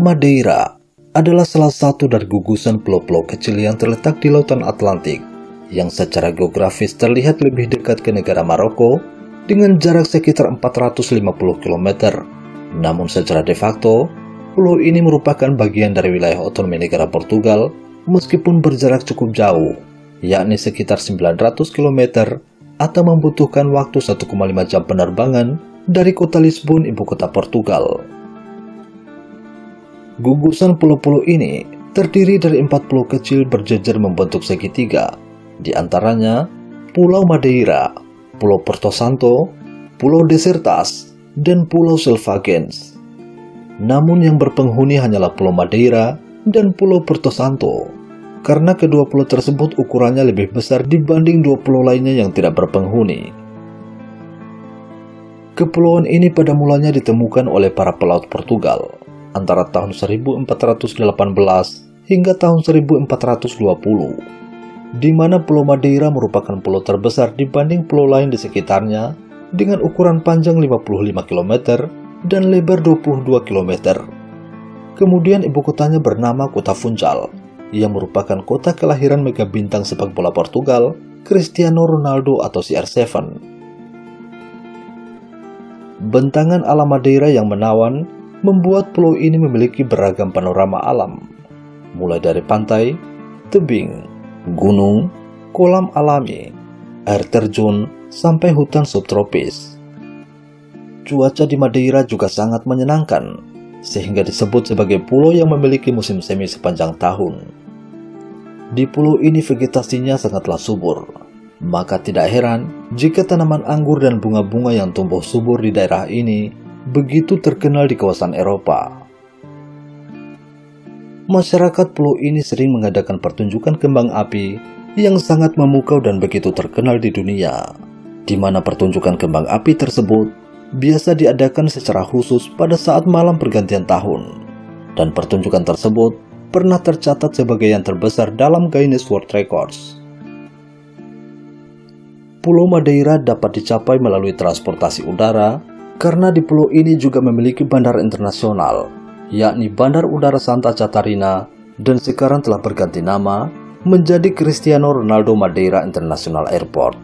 Madeira adalah salah satu dari gugusan pulau-pulau kecil yang terletak di Lautan Atlantik, yang secara geografis terlihat lebih dekat ke negara Maroko dengan jarak sekitar 450 km. Namun secara de facto, pulau ini merupakan bagian dari wilayah otonomi negara Portugal meskipun berjarak cukup jauh, yakni sekitar 900 km atau membutuhkan waktu 1,5 jam penerbangan dari kota Lisbon, ibu kota Portugal. Gugusan pulau-pulau ini terdiri dari 4 pulau kecil berjejer membentuk segitiga, di antaranya Pulau Madeira, Pulau Porto Santo, Pulau Desertas, dan Pulau Selvagens. Namun yang berpenghuni hanyalah Pulau Madeira dan Pulau Porto Santo, karena kedua pulau tersebut ukurannya lebih besar dibanding 2 pulau lainnya yang tidak berpenghuni. Kepulauan ini pada mulanya ditemukan oleh para pelaut Portugal antara tahun 1418 hingga tahun 1420, di mana Pulau Madeira merupakan pulau terbesar dibanding pulau lain di sekitarnya dengan ukuran panjang 55 km dan lebar 22 km. Kemudian ibu kotanya bernama Kota Funchal, yang merupakan kota kelahiran mega bintang sepak bola Portugal, Cristiano Ronaldo atau CR7. Bentangan alam Madeira yang menawan membuat pulau ini memiliki beragam panorama alam, mulai dari pantai, tebing, gunung, kolam alami, air terjun, sampai hutan subtropis. Cuaca di Madeira juga sangat menyenangkan, sehingga disebut sebagai pulau yang memiliki musim semi sepanjang tahun. Di pulau ini vegetasinya sangatlah subur, maka tidak heran jika tanaman anggur dan bunga-bunga yang tumbuh subur di daerah ini begitu terkenal di kawasan Eropa. Masyarakat pulau ini sering mengadakan pertunjukan kembang api yang sangat memukau dan begitu terkenal di dunia, di mana pertunjukan kembang api tersebut biasa diadakan secara khusus pada saat malam pergantian tahun, dan pertunjukan tersebut pernah tercatat sebagai yang terbesar dalam Guinness World Records. Pulau Madeira dapat dicapai melalui transportasi udara karena di pulau ini juga memiliki bandara internasional, yakni Bandar Udara Santa Catarina, dan sekarang telah berganti nama menjadi Cristiano Ronaldo Madeira International Airport.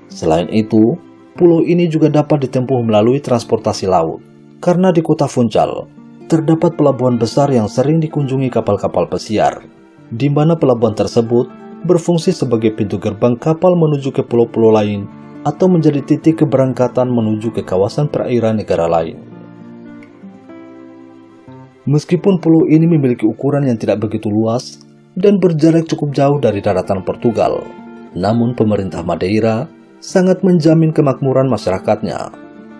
Selain itu, pulau ini juga dapat ditempuh melalui transportasi laut, karena di Kota Funchal terdapat pelabuhan besar yang sering dikunjungi kapal-kapal pesiar, di mana pelabuhan tersebut berfungsi sebagai pintu gerbang kapal menuju ke pulau-pulau lain atau menjadi titik keberangkatan menuju ke kawasan perairan negara lain. Meskipun pulau ini memiliki ukuran yang tidak begitu luas dan berjarak cukup jauh dari daratan Portugal, namun pemerintah Madeira sangat menjamin kemakmuran masyarakatnya,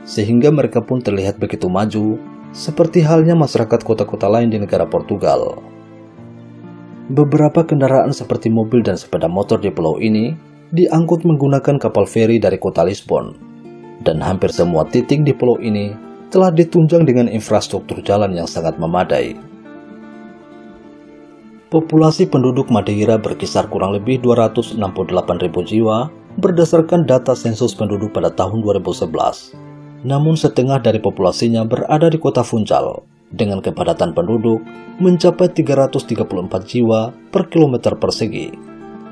sehingga mereka pun terlihat begitu maju, seperti halnya masyarakat kota-kota lain di negara Portugal. Beberapa kendaraan seperti mobil dan sepeda motor di pulau ini diangkut menggunakan kapal feri dari kota Lisbon, dan hampir semua titik di pulau ini telah ditunjang dengan infrastruktur jalan yang sangat memadai. Populasi penduduk Madeira berkisar kurang lebih 268.000 jiwa berdasarkan data sensus penduduk pada tahun 2011. Namun setengah dari populasinya berada di kota Funchal, dengan kepadatan penduduk mencapai 334 jiwa per kilometer persegi.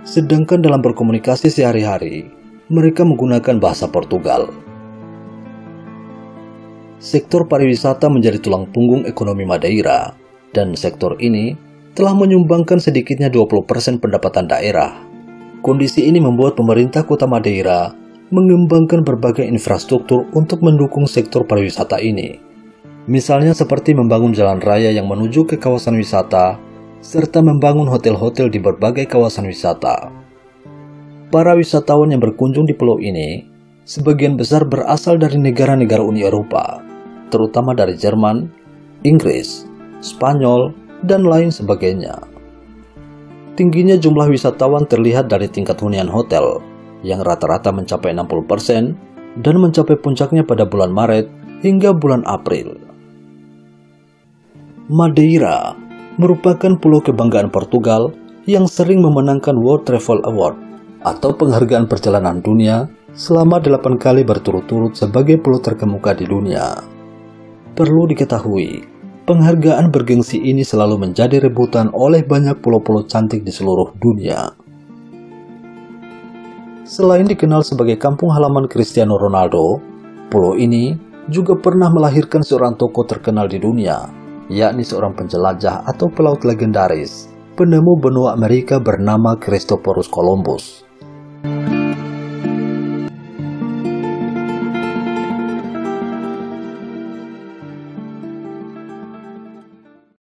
Sedangkan dalam berkomunikasi sehari-hari, mereka menggunakan bahasa Portugal. Sektor pariwisata menjadi tulang punggung ekonomi Madeira, dan sektor ini telah menyumbangkan sedikitnya 20% pendapatan daerah. Kondisi ini membuat pemerintah kota Madeira mengembangkan berbagai infrastruktur untuk mendukung sektor pariwisata ini. Misalnya seperti membangun jalan raya yang menuju ke kawasan wisata, serta membangun hotel-hotel di berbagai kawasan wisata. Para wisatawan yang berkunjung di pulau ini, sebagian besar berasal dari negara-negara Uni Eropa, terutama dari Jerman, Inggris, Spanyol, dan lain sebagainya. Tingginya jumlah wisatawan terlihat dari tingkat hunian hotel, yang rata-rata mencapai 60% dan mencapai puncaknya pada bulan Maret hingga bulan April. Madeira merupakan pulau kebanggaan Portugal yang sering memenangkan World Travel Award atau penghargaan perjalanan dunia selama 8 kali berturut-turut sebagai pulau terkemuka di dunia. Perlu diketahui, penghargaan bergengsi ini selalu menjadi rebutan oleh banyak pulau-pulau cantik di seluruh dunia. Selain dikenal sebagai kampung halaman Cristiano Ronaldo, pulau ini juga pernah melahirkan seorang tokoh terkenal di dunia, yakni seorang penjelajah atau pelaut legendaris, penemu benua Amerika bernama Christopher Columbus.